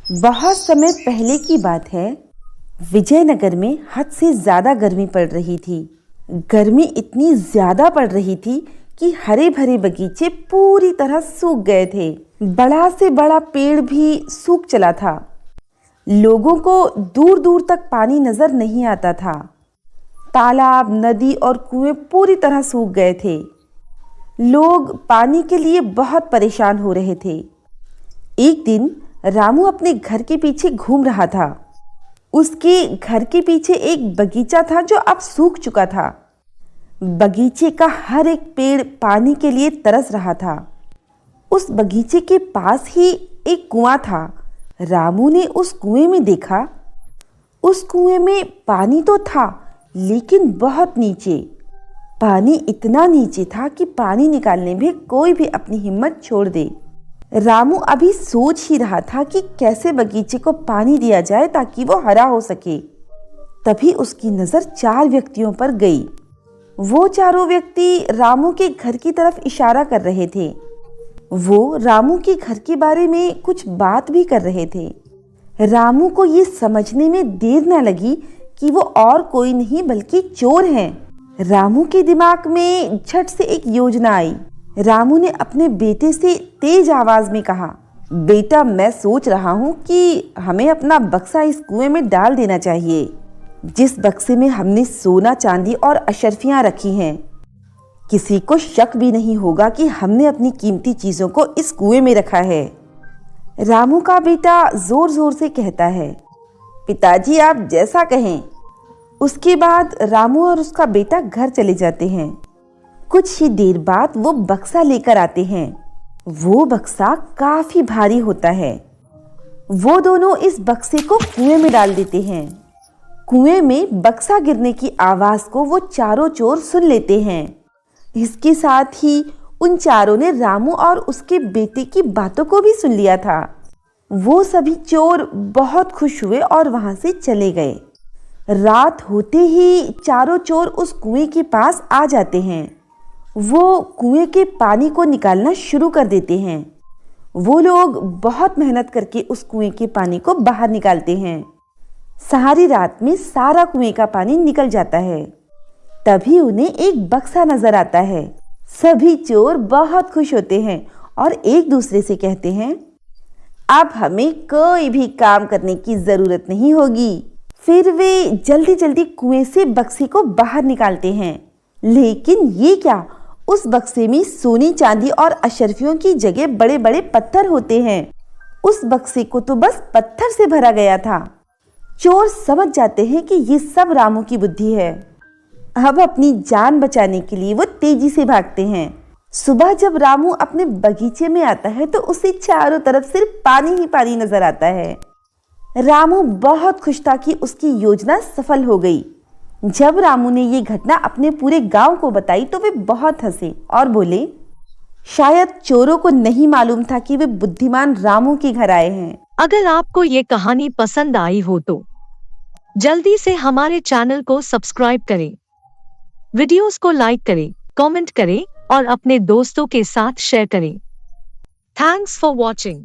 बहुत समय पहले की बात है। विजयनगर में हद से ज्यादा गर्मी पड़ रही थी। गर्मी इतनी ज्यादा पड़ रही थी कि हरे भरे बगीचे पूरी तरह सूख गए थे। बड़ा से बड़ा पेड़ भी सूख चला था। लोगों को दूर दूर तक पानी नजर नहीं आता था। तालाब, नदी और कुएं पूरी तरह सूख गए थे। लोग पानी के लिए बहुत परेशान हो रहे थे। एक दिन रामू अपने घर के पीछे घूम रहा था। उसके घर के पीछे एक बगीचा था जो अब सूख चुका था। बगीचे का हर एक पेड़ पानी के लिए तरस रहा था। उस बगीचे के पास ही एक कुआं था। रामू ने उस कुएं में देखा। उस कुएं में पानी तो था, लेकिन बहुत नीचे। पानी इतना नीचे था कि पानी निकालने में कोई भी अपनी हिम्मत छोड़ दे। रामू अभी सोच ही रहा था कि कैसे बगीचे को पानी दिया जाए ताकि वो हरा हो सके। तभी उसकी नजर 4 व्यक्तियों पर गई। वो चारों व्यक्ति रामू के घर की तरफ इशारा कर रहे थे। वो रामू के घर के बारे में कुछ बात भी कर रहे थे। रामू को ये समझने में देर न लगी कि वो और कोई नहीं बल्कि चोर हैं। रामू के दिमाग में झट से एक योजना आई। रामू ने अपने बेटे से तेज आवाज में कहा, बेटा, मैं सोच रहा हूँ कि हमें अपना बक्सा इस कुएं में डाल देना चाहिए, जिस बक्से में हमने सोना, चांदी और अशर्फियां रखी हैं। किसी को शक भी नहीं होगा कि हमने अपनी कीमती चीजों को इस कुएं में रखा है। रामू का बेटा जोर जोर से कहता है, पिताजी, आप जैसा कहें। उसके बाद रामू और उसका बेटा घर चले जाते हैं। कुछ ही देर बाद वो बक्सा लेकर आते हैं। वो बक्सा काफी भारी होता है। वो दोनों इस बक्से को कुएं में डाल देते हैं। कुएं में बक्सा गिरने की आवाज को वो चारों चोर सुन लेते हैं। इसके साथ ही उन चारों ने रामू और उसके बेटे की बातों को भी सुन लिया था। वो सभी चोर बहुत खुश हुए और वहां से चले गए। रात होते ही चारों चोर उस कुएं के पास आ जाते हैं। वो कुएं के पानी को निकालना शुरू कर देते हैं। वो लोग बहुत मेहनत करके उस कुएं के पानी को बाहर निकालते हैं। सारी रात में सारा कुएं का पानी निकल जाता है। तभी उन्हें एक बक्सा नजर आता है। सभी चोर बहुत खुश होते हैं और एक दूसरे से कहते हैं, अब हमें कोई भी काम करने की जरूरत नहीं होगी। फिर वे जल्दी जल्दी कुएं से बक्से को बाहर निकालते हैं। लेकिन ये क्या, उस बक्से में सोने, चांदी और अशर्फियों की जगह बड़े बड़े पत्थर होते हैं। उस बक्से को तो बस पत्थर से भरा गया था। चोर समझ जाते हैं कि ये सब रामू की बुद्धि है। अब अपनी जान बचाने के लिए वो तेजी से भागते हैं। सुबह जब रामू अपने बगीचे में आता है तो उसे चारों तरफ सिर्फ पानी ही पानी नजर आता है। रामू बहुत खुश था कि उसकी योजना सफल हो गई। जब रामू ने ये घटना अपने पूरे गांव को बताई तो वे बहुत हंसे और बोले, शायद चोरों को नहीं मालूम था कि वे बुद्धिमान रामू के घर आए हैं। अगर आपको ये कहानी पसंद आई हो तो जल्दी से हमारे चैनल को सब्सक्राइब करें, वीडियोस को लाइक करें, कमेंट करें और अपने दोस्तों के साथ शेयर करें। Thanks for watching.